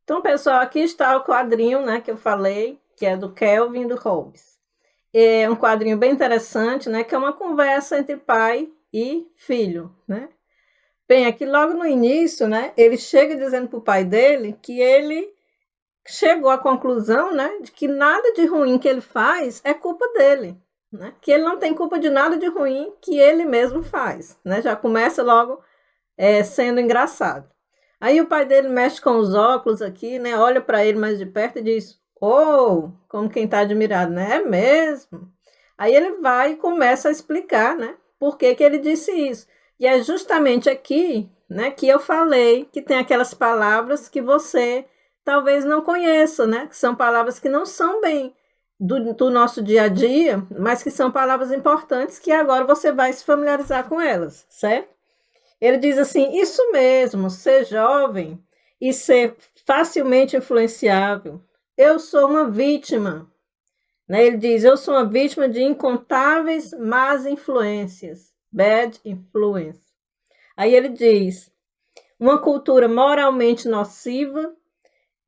Então, pessoal, aqui está o quadrinho, né, que eu falei, que é do Kelvin e do Hobbes. É um quadrinho bem interessante, né, que é uma conversa entre pai e filho, né? Bem, aqui logo no início, né, ele chega dizendo para o pai dele que ele chegou à conclusão, né, de que nada de ruim que ele faz é culpa dele, né? Que ele não tem culpa de nada de ruim que ele mesmo faz, né? Já começa logo sendo engraçado. Aí o pai dele mexe com os óculos aqui, né? Olha para ele mais de perto e diz: "Oh", como quem está admirado, né? É mesmo. Aí ele vai e começa a explicar, né? Por que que ele disse isso. E é justamente aqui, né, que eu falei que tem aquelas palavras que você talvez não conheça, né? Que são palavras que não são bem do nosso dia a dia, mas que são palavras importantes que agora você vai se familiarizar com elas, certo? Ele diz assim: isso mesmo, ser jovem e ser facilmente influenciável. Eu sou uma vítima, né? Ele diz: eu sou uma vítima de incontáveis más influências, bad influence. Aí ele diz: uma cultura moralmente nociva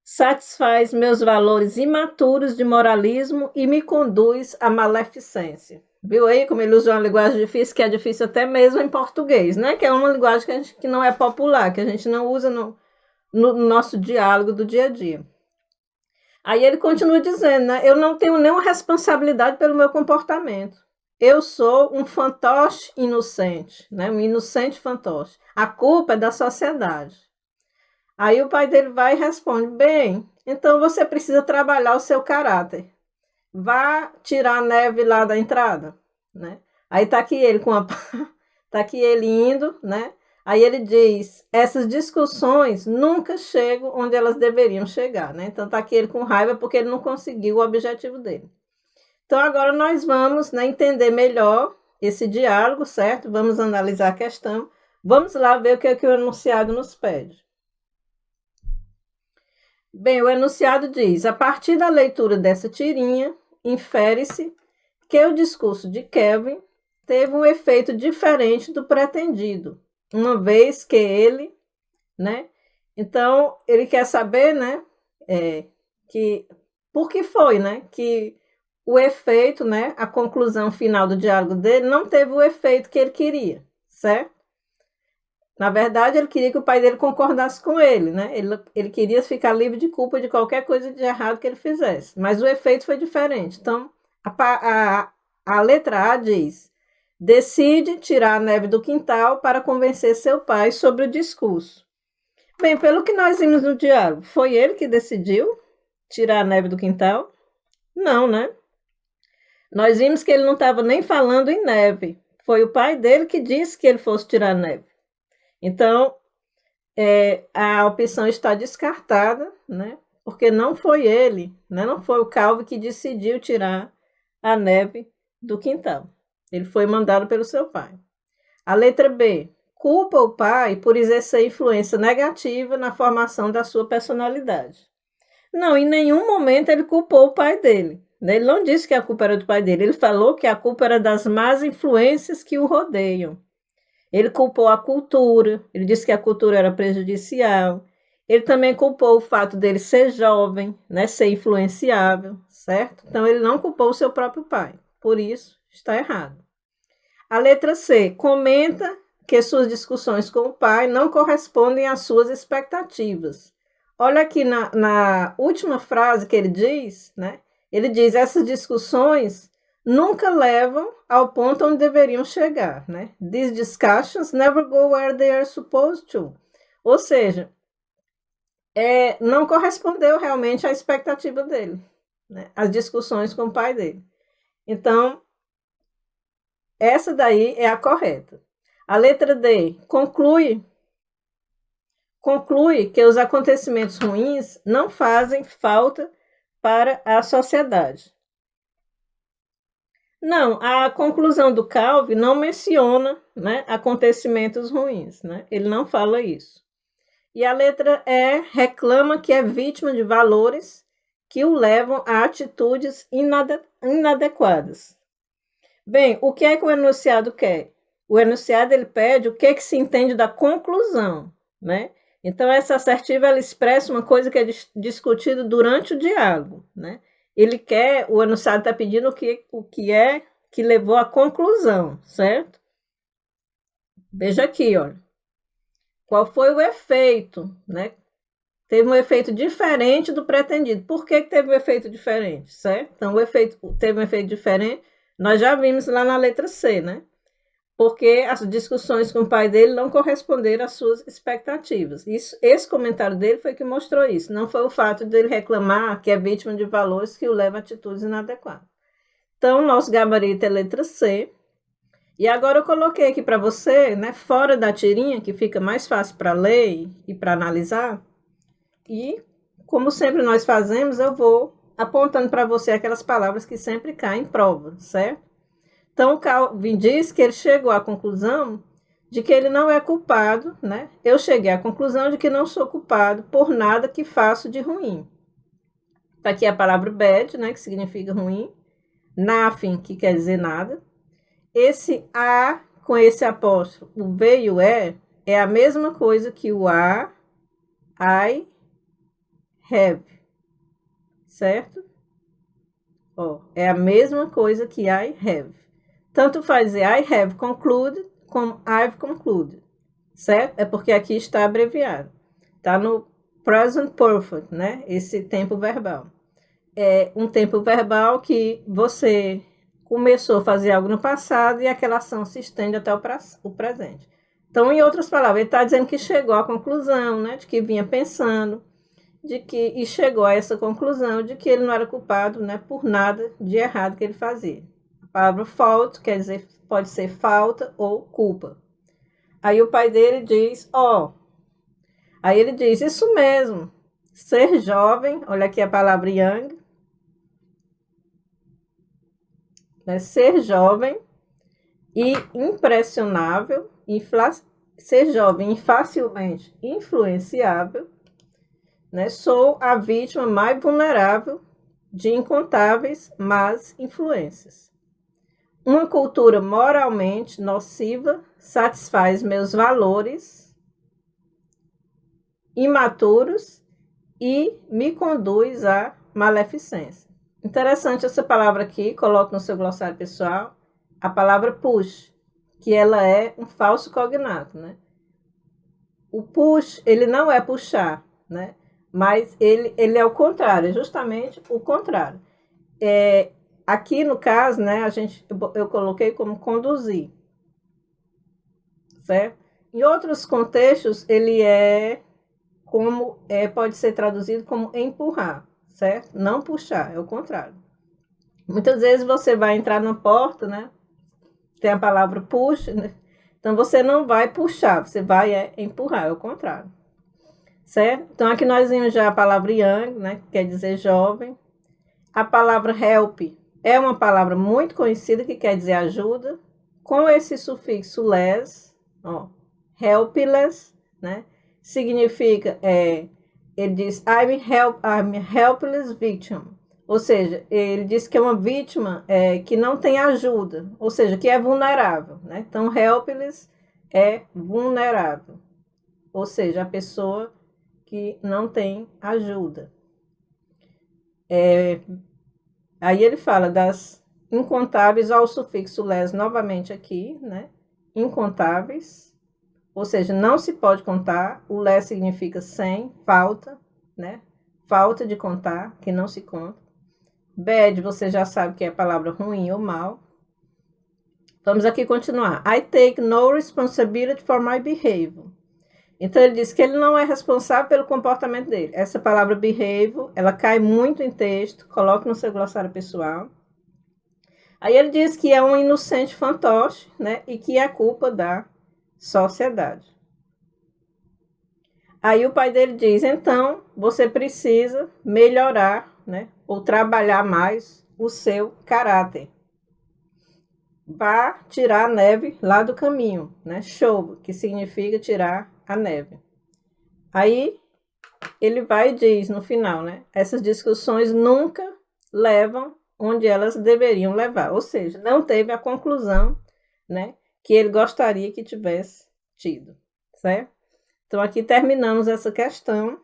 satisfaz meus valores imaturos de moralismo e me conduz à maleficência. Viu aí como ele usa uma linguagem difícil, que é difícil até mesmo em português, né? Que é uma linguagem que não é popular, que a gente não usa no nosso diálogo do dia a dia. Aí ele continua dizendo, né? Eu não tenho nenhuma responsabilidade pelo meu comportamento. Eu sou um fantoche inocente, né? Um inocente fantoche. A culpa é da sociedade. Aí o pai dele vai e responde: bem, então você precisa trabalhar o seu caráter. Vá tirar a neve lá da entrada, né? Aí tá aqui ele com a tá aqui ele indo, né? Aí ele diz: essas discussões nunca chegam onde elas deveriam chegar, né? Então tá aqui ele com raiva porque ele não conseguiu o objetivo dele. Então agora nós vamos, né, entender melhor esse diálogo, certo? Vamos analisar a questão. Vamos lá ver o que o enunciado nos pede. Bem, o enunciado diz: a partir da leitura dessa tirinha, infere-se que o discurso de Kelvin teve um efeito diferente do pretendido, uma vez que ele, né? Então, ele quer saber, né, que por que foi, né, que o efeito, né, a conclusão final do diálogo dele não teve o efeito que ele queria, certo? Na verdade, ele queria que o pai dele concordasse com ele, né? Ele queria ficar livre de culpa de qualquer coisa de errado que ele fizesse, mas o efeito foi diferente. Então, a letra A diz: decide tirar a neve do quintal para convencer seu pai sobre o discurso. Bem, pelo que nós vimos no diálogo, foi ele que decidiu tirar a neve do quintal? Não, né? Nós vimos que ele não estava nem falando em neve. Foi o pai dele que disse que ele fosse tirar a neve. Então, a opção está descartada, né? Porque não foi ele, né? Não foi o Calvin que decidiu tirar a neve do quintal. Ele foi mandado pelo seu pai. A letra B: culpa o pai por exercer influência negativa na formação da sua personalidade. Não, em nenhum momento ele culpou o pai dele. Ele não disse que a culpa era do pai dele, ele falou que a culpa era das más influências que o rodeiam. Ele culpou a cultura, ele disse que a cultura era prejudicial. Ele também culpou o fato dele ser jovem, né, ser influenciável, certo? Então ele não culpou o seu próprio pai. Por isso, está errado. A letra C: comenta que suas discussões com o pai não correspondem às suas expectativas. Olha aqui na última frase que ele diz, né? Ele diz: essas discussões nunca levam ao ponto onde deveriam chegar, né? These discussions never go where they are supposed to. Ou seja, não correspondeu realmente à expectativa dele, né? As discussões com o pai dele. Então, essa daí é a correta. A letra D: conclui que os acontecimentos ruins não fazem falta para a sociedade. Não, a conclusão do Calvin não menciona, né, acontecimentos ruins, né? Ele não fala isso. E a letra E: reclama que é vítima de valores que o levam a atitudes inadequadas. Bem, o que é que o enunciado quer? O enunciado ele pede o que se entende da conclusão, né? Então, essa assertiva, ela expressa uma coisa que é discutida durante o diálogo, né? O enunciado está pedindo o que é que levou à conclusão, certo? Veja aqui, olha. Qual foi o efeito, né? Teve um efeito diferente do pretendido. Por que teve um efeito diferente, certo? Então, teve um efeito diferente, nós já vimos lá na letra C, né? Porque as discussões com o pai dele não corresponderam às suas expectativas. Esse comentário dele foi que mostrou isso. Não foi o fato dele reclamar que é vítima de valores que o leva a atitudes inadequadas. Então, nosso gabarito é letra C. E agora eu coloquei aqui para você, né, fora da tirinha, que fica mais fácil para ler e para analisar. E, como sempre nós fazemos, eu vou apontando para você aquelas palavras que sempre caem em prova, certo? Então, Calvin diz que ele chegou à conclusão de que ele não é culpado, né? Eu cheguei à conclusão de que não sou culpado por nada que faço de ruim. Está aqui a palavra bad, né, que significa ruim. Nothing, que quer dizer nada. Esse a com esse apóstrofo, o V e o E, é a mesma coisa que o a, I, have, certo? Ó, é a mesma coisa que I have. Tanto faz dizer I have concluded como I've concluded, certo? É porque aqui está abreviado. Está no present perfect, né? Esse tempo verbal. É um tempo verbal que você começou a fazer algo no passado e aquela ação se estende até o presente. Então, em outras palavras, ele está dizendo que chegou à conclusão, né? De que vinha pensando, e chegou a essa conclusão de que ele não era culpado, né, por nada de errado que ele fazia. A palavra fault quer dizer, pode ser falta ou culpa. Aí o pai dele diz, aí ele diz, isso mesmo, ser jovem, olha aqui a palavra young, né, ser jovem e impressionável, ser jovem e facilmente influenciável, né? Sou a vítima mais vulnerável de incontáveis más influências. Uma cultura moralmente nociva satisfaz meus valores imaturos e me conduz à maleficência. Interessante essa palavra aqui, coloque no seu glossário pessoal, a palavra push, que ela é um falso cognato, né? O push, ele não é puxar, né? Mas ele é o contrário, é justamente o contrário. Aqui no caso, né, eu coloquei como conduzir, certo? Em outros contextos, ele pode ser traduzido como empurrar, certo? Não puxar, é o contrário. Muitas vezes você vai entrar na porta, né? Tem a palavra push, né? Então você não vai puxar, você vai empurrar, é o contrário. Certo? Então, aqui nós vimos já a palavra young, né, que quer dizer jovem. A palavra help é uma palavra muito conhecida que quer dizer ajuda, com esse sufixo less, helpless, né, significa, ele diz, I'm helpless victim, ou seja, ele diz que é uma vítima que não tem ajuda, ou seja, que é vulnerável, né? Então, helpless é vulnerável, ou seja, a pessoa que não tem ajuda. Aí ele fala das incontáveis, ao sufixo less novamente aqui, né? Incontáveis, ou seja, não se pode contar. O less significa sem, falta, né? Falta de contar, que não se conta. Bad, você já sabe que é a palavra ruim ou mal. Vamos aqui continuar. I take no responsibility for my behavior. Então, ele diz que ele não é responsável pelo comportamento dele. Essa palavra behavior, ela cai muito em texto. Coloque no seu glossário pessoal. Aí ele diz que é um inocente fantoche, né? E que é culpa da sociedade. Aí o pai dele diz, então, você precisa melhorar, né? Ou trabalhar mais o seu caráter. Vá tirar a neve lá do caminho, né? Show, que significa tirar a neve. Aí ele vai e diz no final, né? Essas discussões nunca levam onde elas deveriam levar, ou seja, não teve a conclusão, né, que ele gostaria que tivesse tido, certo? Então, aqui terminamos essa questão.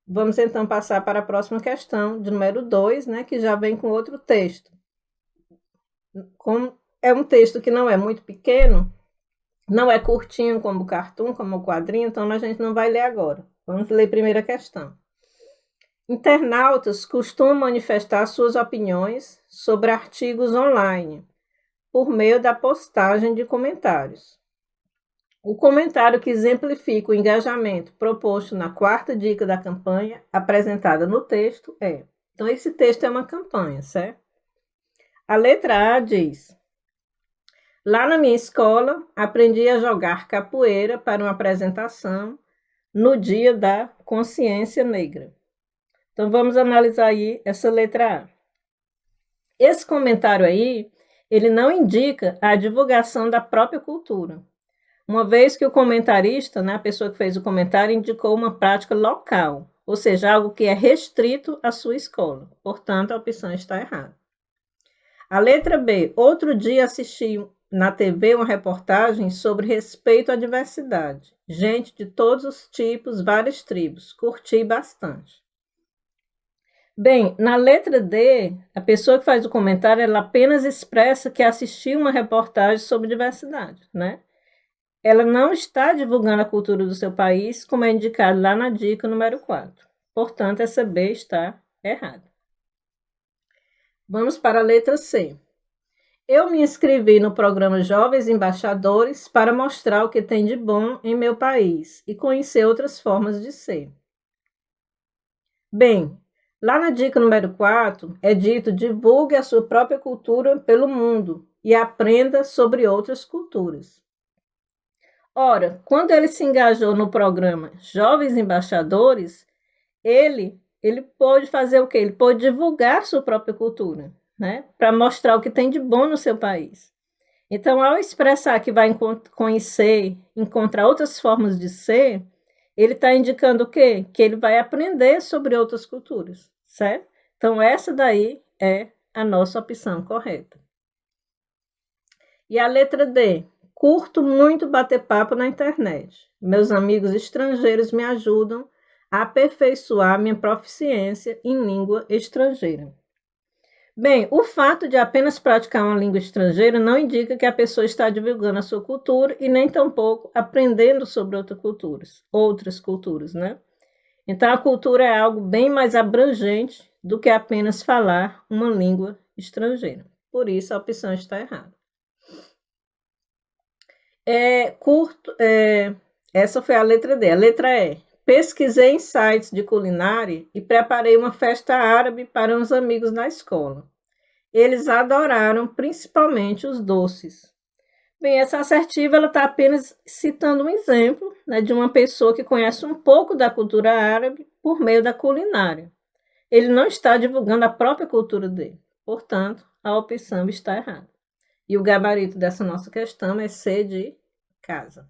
Vamos, então, passar para a próxima questão, de número 2, né, que já vem com outro texto. Como é um texto que não é muito pequeno, não é curtinho como o cartoon, como o quadrinho, então a gente não vai ler agora. Vamos ler a primeira questão. Internautas costumam manifestar suas opiniões sobre artigos online por meio da postagem de comentários. O comentário que exemplifica o engajamento proposto na quarta dica da campanha apresentada no texto é... Então, esse texto é uma campanha, certo? A letra A diz: lá na minha escola, aprendi a jogar capoeira para uma apresentação no Dia da Consciência Negra. Então, vamos analisar aí essa letra A. Esse comentário aí, ele não indica a divulgação da própria cultura, uma vez que o comentarista, né, a pessoa que fez o comentário, indicou uma prática local, ou seja, algo que é restrito à sua escola. Portanto, a opção está errada. A letra B. Outro dia assisti na TV uma reportagem sobre respeito à diversidade. Gente de todos os tipos, várias tribos. Curti bastante. Bem, na letra D, a pessoa que faz o comentário, ela apenas expressa que assistiu uma reportagem sobre diversidade, né? Ela não está divulgando a cultura do seu país, como é indicado lá na dica número 4. Portanto, essa B está errada. Vamos para a letra C. Eu me inscrevi no programa Jovens Embaixadores para mostrar o que tem de bom em meu país e conhecer outras formas de ser. Bem, lá na dica número 4, é dito: divulgue a sua própria cultura pelo mundo e aprenda sobre outras culturas. Ora, quando ele se engajou no programa Jovens Embaixadores, ele pôde fazer o quê? Ele pôde divulgar sua própria cultura, né? Para mostrar o que tem de bom no seu país. Então, ao expressar que vai conhecer, encontrar outras formas de ser, ele está indicando o quê? Que ele vai aprender sobre outras culturas, certo? Então, essa daí é a nossa opção correta. E a letra D. Curto muito bater papo na internet. Meus amigos estrangeiros me ajudam a aperfeiçoar minha proficiência em língua estrangeira. Bem, o fato de apenas praticar uma língua estrangeira não indica que a pessoa está divulgando a sua cultura e nem tampouco aprendendo sobre outras culturas, né? Então, a cultura é algo bem mais abrangente do que apenas falar uma língua estrangeira. Por isso, a opção está errada. Essa foi a letra D. A letra E. Pesquisei em sites de culinária e preparei uma festa árabe para uns amigos na escola. Eles adoraram, principalmente os doces. Bem, essa assertiva está apenas citando um exemplo, né, de uma pessoa que conhece um pouco da cultura árabe por meio da culinária. Ele não está divulgando a própria cultura dele. Portanto, a opção está errada. E o gabarito dessa nossa questão é C de casa.